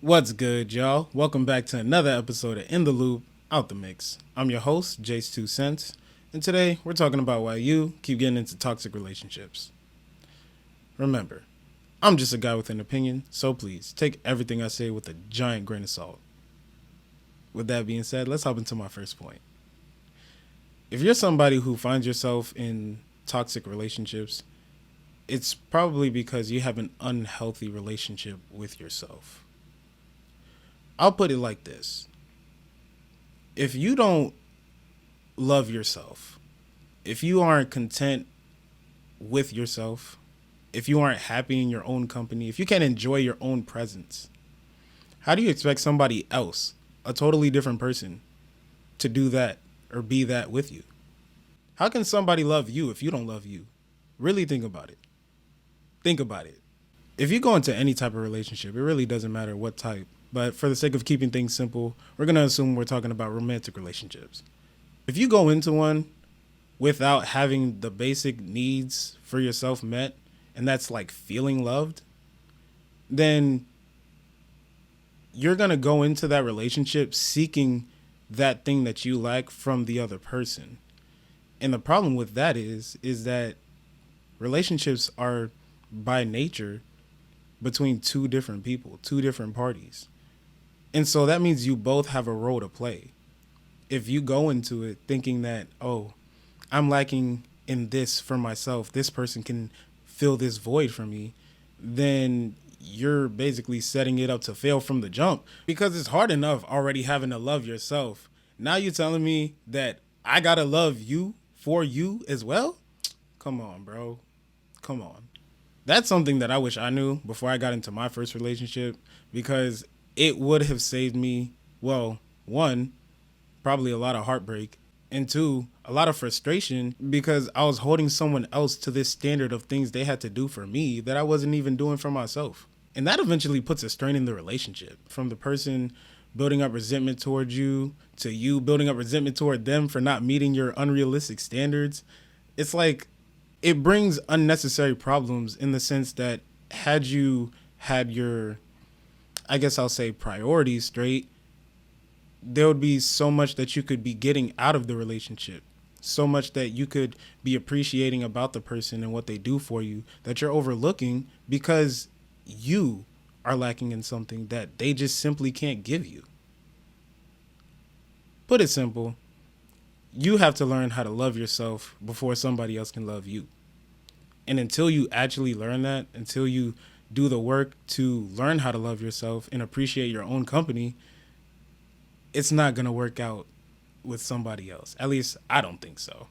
What's good, y'all? Welcome back to another episode of In the Loop, Out the Mix. I'm your host, Jace 2 Cents, and today we're talking about why you keep getting into toxic relationships. Remember, I'm just a guy with an opinion, so please take everything I say with a giant grain of salt. With that being said, let's hop into my first point. If you're somebody who finds yourself in toxic relationships, it's probably because you have an unhealthy relationship with yourself. I'll put it like this. If you don't love yourself, if you aren't content with yourself, if you aren't happy in your own company, if you can't enjoy your own presence, how do you expect somebody else, a totally different person, to do that or be that with you? How can somebody love you if you don't love you? Really think about it. Think about it. If you go into any type of relationship, it really doesn't matter what type. But for the sake of keeping things simple, we're going to assume we're talking about romantic relationships. If you go into one without having the basic needs for yourself met, and that's like feeling loved, then you're going to go into that relationship seeking that thing that you lack from the other person. And the problem with that is that relationships are by nature between two different people, two different parties. And so that means you both have a role to play. If you go into it thinking that, oh, I'm lacking in this for myself, this person can fill this void for me, then you're basically setting it up to fail from the jump, because it's hard enough already having to love yourself. Now you're telling me that I gotta love you for you as well? Come on, bro. Come on. That's something that I wish I knew before I got into my first relationship, because it would have saved me, well, one, probably a lot of heartbreak, and two, a lot of frustration, because I was holding someone else to this standard of things they had to do for me that I wasn't even doing for myself. And that eventually puts a strain in the relationship, from the person building up resentment towards you to you building up resentment toward them for not meeting your unrealistic standards. It's like it brings unnecessary problems, in the sense that had you had your, I guess I'll say, priorities straight, there would be so much that you could be getting out of the relationship. So much that you could be appreciating about the person and what they do for you that you're overlooking because you are lacking in something that they just simply can't give you. Put it simple, you have to learn how to love yourself before somebody else can love you. And until you actually learn that, until you do the work to learn how to love yourself and appreciate your own company, it's not going to work out with somebody else. At least I don't think so.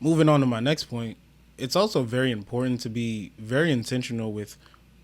Moving on to my next point, it's also very important to be very intentional with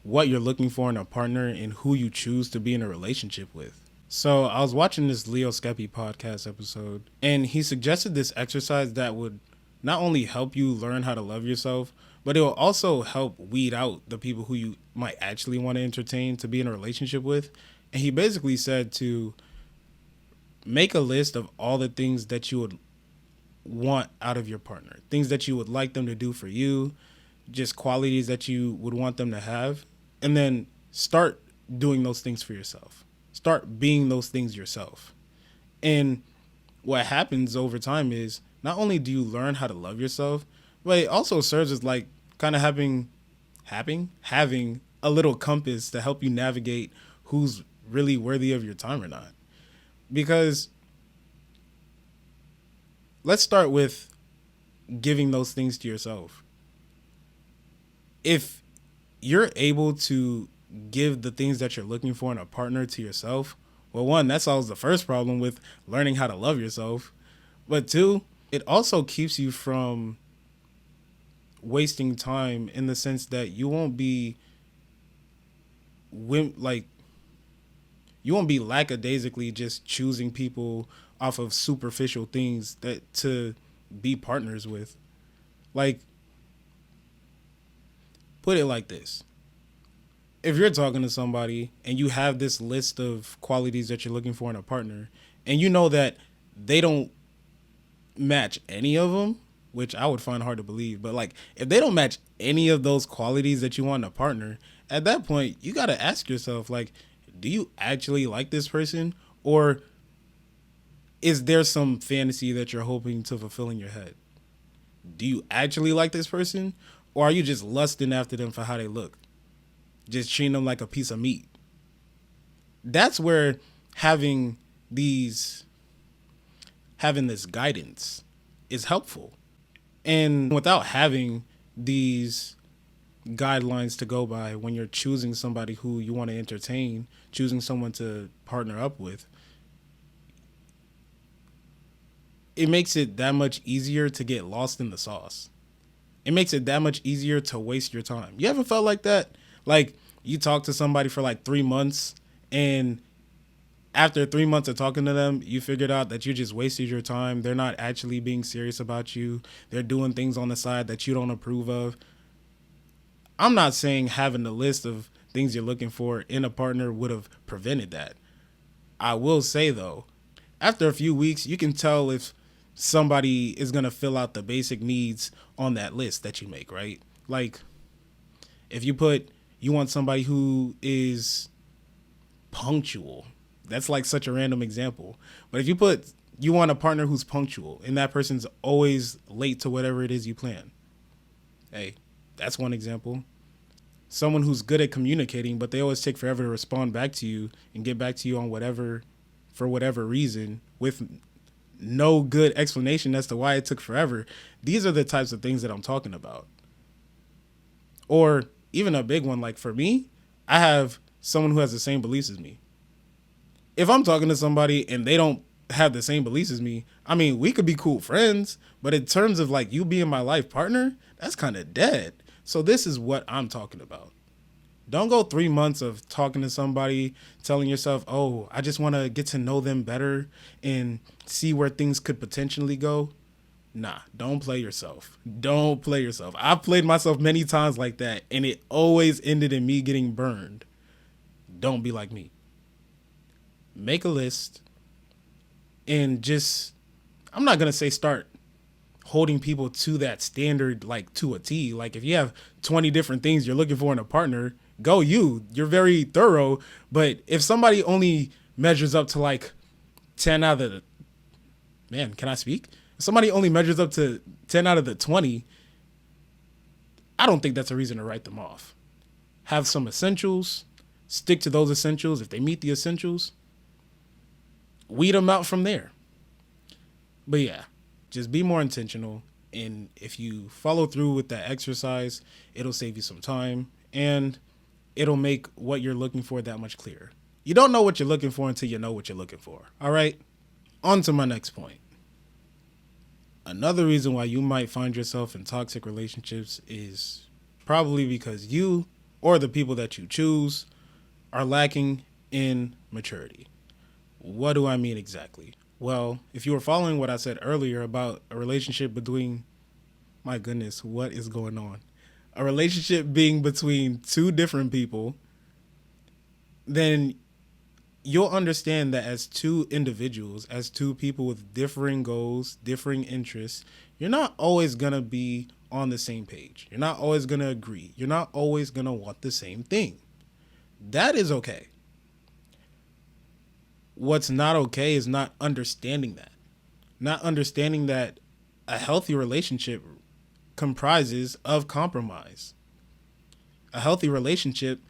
what you're looking for in a partner and who you choose to be in a relationship with. So I was watching this Leo Skeppy podcast episode, and he suggested this exercise that would not only help you learn how to love yourself, but it will also help weed out the people who you might actually want to entertain to be in a relationship with. And he basically said to make a list of all the things that you would want out of your partner, things that you would like them to do for you, just qualities that you would want them to have, and then start doing those things for yourself. Start being those things yourself. And what happens over time is not only do you learn how to love yourself, but it also serves as like kind of having a little compass to help you navigate who's really worthy of your time or not. Because let's start with giving those things to yourself. If you're able to give the things that you're looking for in a partner to yourself, well, one, that solves the first problem with learning how to love yourself. But two, it also keeps you from wasting time, in the sense that you won't be lackadaisically just choosing people off of superficial things that to be partners with. Like, put it like this. If you're talking to somebody and you have this list of qualities that you're looking for in a partner, and you know that they don't match any of them, which I would find hard to believe, but like if they don't match any of those qualities that you want in a partner, at that point you got to ask yourself, like, do you actually like this person, or is there some fantasy that you're hoping to fulfill in your head? Do you actually like this person, or are you just lusting after them for how they look, just treating them like a piece of meat? That's where having these having this guidance is helpful. And without having these guidelines to go by when you're choosing somebody who you want to entertain, choosing someone to partner up with, it makes it that much easier to get lost in the sauce. It makes it that much easier to waste your time. You ever felt like that? Like you talk to somebody for like 3 months, and after 3 months of talking to them, you figured out that you just wasted your time. They're not actually being serious about you. They're doing things on the side that you don't approve of. I'm not saying having the list of things you're looking for in a partner would have prevented that. I will say though, after a few weeks, you can tell if somebody is going to fill out the basic needs on that list that you make, right? Like if you want somebody who is punctual. That's like such a random example. But if you want a partner who's punctual and that person's always late to whatever it is you plan. Hey, that's one example. Someone who's good at communicating, but they always take forever to respond back to you and get back to you on for whatever reason, with no good explanation as to why it took forever. These are the types of things that I'm talking about. Or even a big one, like for me, I have someone who has the same beliefs as me. If I'm talking to somebody and they don't have the same beliefs as me, I mean, we could be cool friends, but in terms of like you being my life partner, that's kind of dead. So this is what I'm talking about. Don't go 3 months of talking to somebody, telling yourself, oh, I just want to get to know them better and see where things could potentially go. Nah, don't play yourself. Don't play yourself. I've played myself many times like that, and it always ended in me getting burned. Don't be like me. Make a list and just, I'm not going to say start holding people to that standard like to a T. Like if you have 20 different things you're looking for in a partner, go you. You're very thorough. But if somebody only measures up to like 10 out of the, man, can I speak? If somebody only measures up to 10 out of the 20, I don't think that's a reason to write them off. Have some essentials, stick to those essentials. If they meet the essentials, weed them out from there. But yeah, just be more intentional. And if you follow through with that exercise, it'll save you some time and it'll make what you're looking for that much clearer. You don't know what you're looking for until you know what you're looking for. All right. On to my next point. Another reason why you might find yourself in toxic relationships is probably because you or the people that you choose are lacking in maturity. What do I mean exactly? Well, if you were following what I said earlier about a relationship between, my goodness, what is going on? A relationship being between two different people, then you'll understand that as two individuals, as two people with differing goals, differing interests, you're not always going to be on the same page. You're not always going to agree. You're not always going to want the same thing. That is okay. What's not okay is not understanding that. Not understanding that a healthy relationship comprises of compromise. A healthy relationship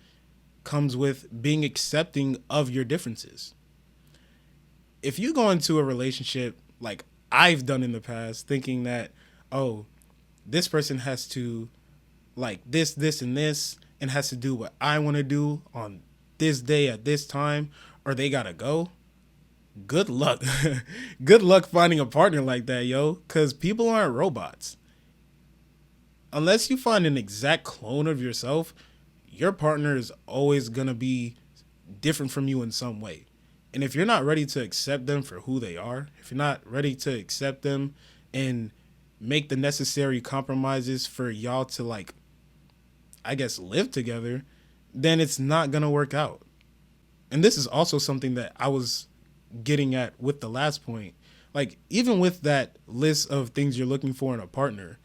comes with being accepting of your differences. If you go into a relationship like I've done in the past, thinking that, oh, this person has to like this, and this, and has to do what I want to do on this day at this time, or they gotta go, good luck. Good luck finding a partner like that, yo, because people aren't robots. Unless you find an exact clone of yourself, your partner is always going to be different from you in some way. And if you're not ready to accept them for who they are, if you're not ready to accept them and make the necessary compromises for y'all to, like, I guess, live together, then it's not going to work out. And this is also something that I was getting at with the last point. Like, even with that list of things you're looking for in a partner,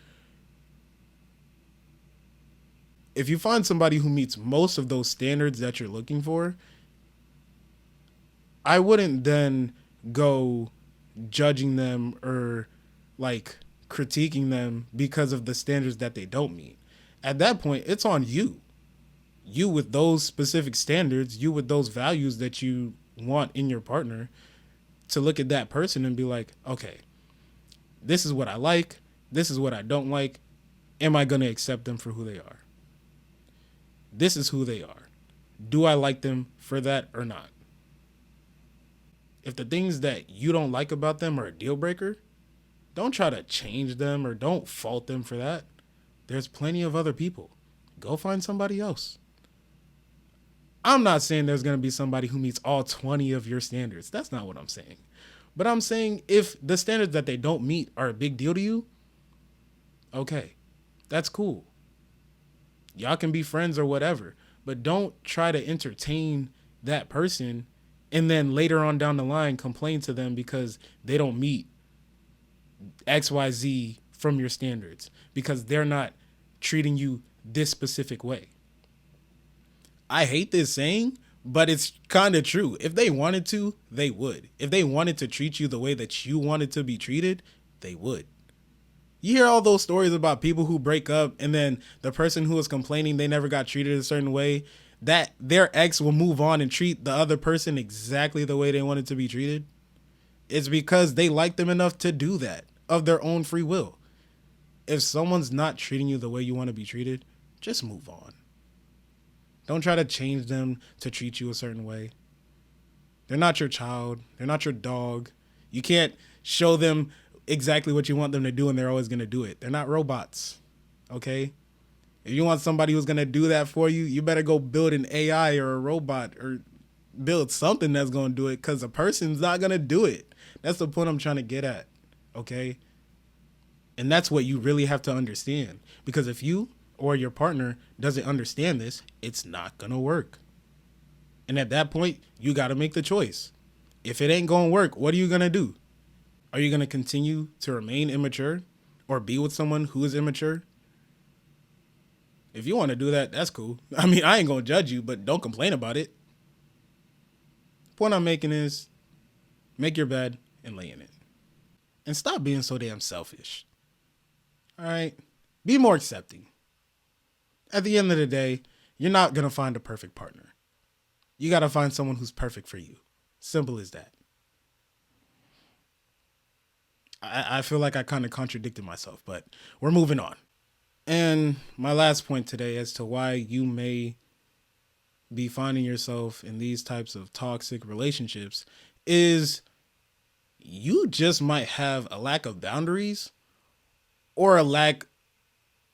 if you find somebody who meets most of those standards that you're looking for, I wouldn't then go judging them or like critiquing them because of the standards that they don't meet. At that point, it's on you. You with those specific standards, you with those values that you want in your partner, to look at that person and be like, okay, this is what I like, this is what I don't like. Am I going to accept them for who they are? This is who they are. Do I like them for that or not? If the things that you don't like about them are a deal breaker, don't try to change them or don't fault them for that. There's plenty of other people. Go find somebody else. I'm not saying there's going to be somebody who meets all 20 of your standards. That's not what I'm saying. But I'm saying if the standards that they don't meet are a big deal to you, okay, that's cool. Y'all can be friends or whatever, but don't try to entertain that person and then later on down the line complain to them because they don't meet XYZ from your standards because they're not treating you this specific way. I hate this saying, but it's kind of true. If they wanted to, they would. If they wanted to treat you the way that you wanted to be treated, they would. You hear all those stories about people who break up and then the person who was complaining they never got treated a certain way, that their ex will move on and treat the other person exactly the way they wanted to be treated. It's because they like them enough to do that of their own free will. If someone's not treating you the way you want to be treated, just move on. Don't try to change them to treat you a certain way. They're not your child. They're not your dog. You can't show them exactly what you want them to do and they're always going to do it. They're not robots. Okay? If you want somebody who's going to do that for you, you better go build an AI or a robot or build something that's going to do it, because a person's not going to do it. That's the point I'm trying to get at. Okay? And that's what you really have to understand. Because if you or your partner doesn't understand this, it's not going to work. And at that point, you got to make the choice. If it ain't going to work, what are you going to do? Are you going to continue to remain immature or be with someone who is immature? If you want to do that, that's cool. I mean, I ain't going to judge you, but don't complain about it. The point I'm making is make your bed and lay in it. And stop being so damn selfish. All right? Be more accepting. At the end of the day, you're not going to find a perfect partner. You got to find someone who's perfect for you. Simple as that. I feel like I kind of contradicted myself, but we're moving on. And my last point today as to why you may be finding yourself in these types of toxic relationships is you just might have a lack of boundaries or a lack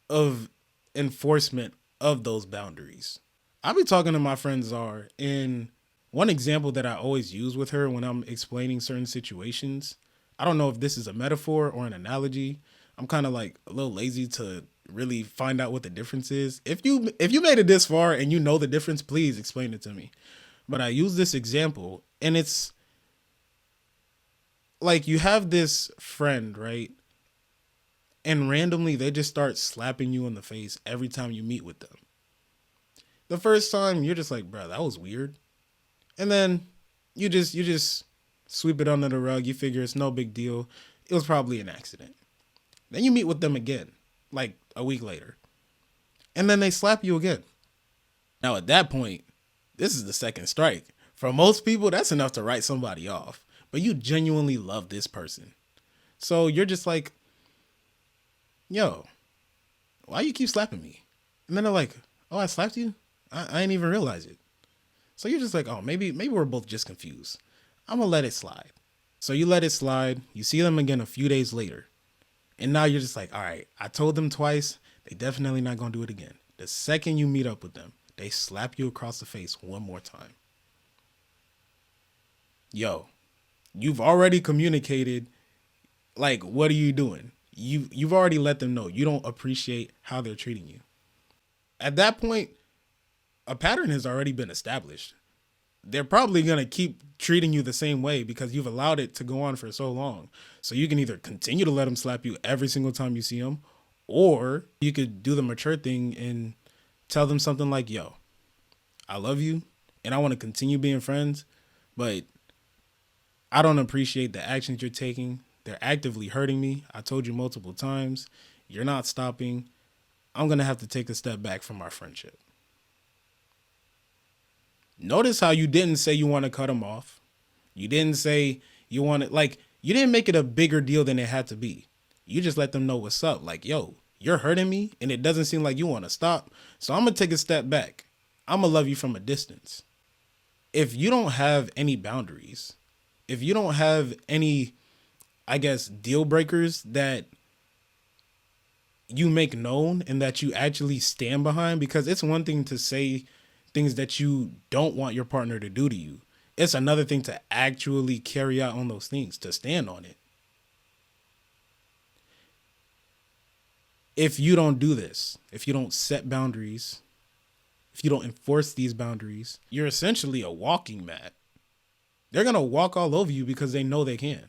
of enforcement of those boundaries. I be talking to my friend Czar, and one example that I always use with her when I'm explaining certain situations, I don't know if this is a metaphor or an analogy. I'm kind of like a little lazy to really find out what the difference is. If you made it this far and you know the difference, please explain it to me. But I use this example, and it's like you have this friend, right? And randomly they just start slapping you in the face every time you meet with them. The first time you're just like, bro, that was weird. And then you just sweep it under the rug. You figure it's no big deal. It was probably an accident. Then you meet with them again, like a week later. And then they slap you again. Now at that point, this is the second strike. For most people, that's enough to write somebody off. But you genuinely love this person. So you're just like, yo, why you keep slapping me? And then they're like, oh, I slapped you? I didn't even realize it. So you're just like, oh, maybe we're both just confused. I'm going to let it slide. So you let it slide. You see them again a few days later. And now you're just like, all right, I told them twice. They definitely not going to do it again. The second you meet up with them, they slap you across the face one more time. Yo, you've already communicated, like, what are you doing? You've already let them know you don't appreciate how they're treating you. At that point, a pattern has already been established. They're probably going to keep treating you the same way because you've allowed it to go on for so long. So you can either continue to let them slap you every single time you see them, or you could do the mature thing and tell them something like, yo, I love you and I want to continue being friends, but I don't appreciate the actions you're taking. They're actively hurting me. I told you multiple times. You're not stopping. I'm going to have to take a step back from our friendship. Notice how you didn't say you want to cut them off. You didn't say you want to, like, you didn't make it a bigger deal than it had to be. You just let them know what's up. Like, yo, you're hurting me and it doesn't seem like you want to stop. So I'm going to take a step back. I'm going to love you from a distance. If you don't have any boundaries, if you don't have any, I guess, deal breakers that you make known and that you actually stand behind, because it's one thing to say things that you don't want your partner to do to you. It's another thing to actually carry out on those things, to stand on it. If you don't do this, if you don't set boundaries, if you don't enforce these boundaries, you're essentially a walking mat. They're going to walk all over you because they know they can.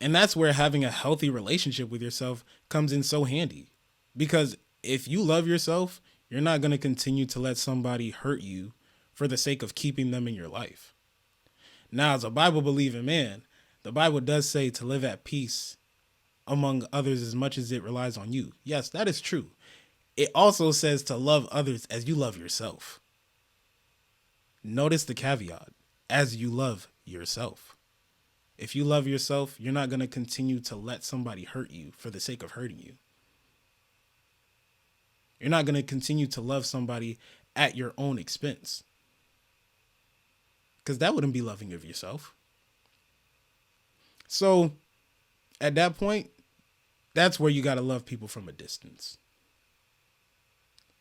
And that's where having a healthy relationship with yourself comes in so handy. Because if you love yourself, you're not going to continue to let somebody hurt you for the sake of keeping them in your life. Now, as a Bible believing man, the Bible does say to live at peace among others as much as it relies on you. Yes, that is true. It also says to love others as you love yourself. Notice the caveat, as you love yourself. If you love yourself, you're not going to continue to let somebody hurt you for the sake of hurting you. You're not going to continue to love somebody at your own expense, because that wouldn't be loving of yourself. So at that point, that's where you got to love people from a distance.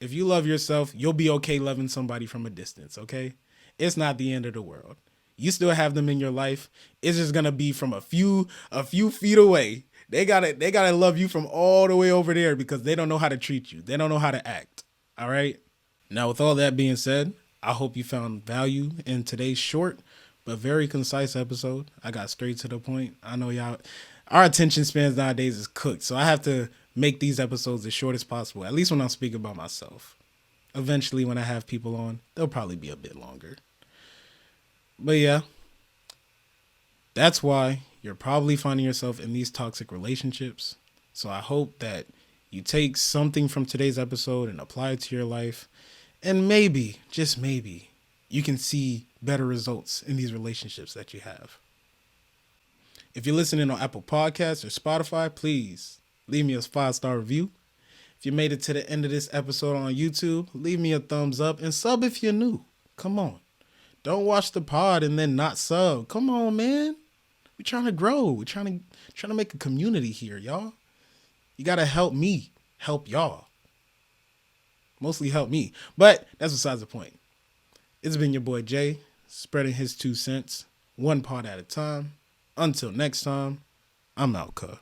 If you love yourself, you'll be okay loving somebody from a distance, okay? It's not the end of the world. You still have them in your life. It's just going to be from a few feet away. They gotta love you from all the way over there because they don't know how to treat you. They don't know how to act. All right. Now, with all that being said, I hope you found value in today's short but very concise episode. I got straight to the point. I know y'all, our attention spans nowadays is cooked, so I have to make these episodes as short as possible, at least when I'm speaking about myself. Eventually, when I have people on, they'll probably be a bit longer. But yeah, that's why you're probably finding yourself in these toxic relationships. So I hope that you take something from today's episode and apply it to your life. And maybe, just maybe, you can see better results in these relationships that you have. If you're listening on Apple Podcasts or Spotify, please leave me a 5-star review. If you made it to the end of this episode on YouTube, leave me a thumbs up and sub if you're new. Come on. Don't watch the pod and then not sub. Come on, man. We're trying to grow. We're trying to make a community here, y'all. You got to help me help y'all. Mostly help me. But that's besides the point. It's been your boy Jay, spreading his 2 cents, one pod at a time. Until next time, I'm out, cuh.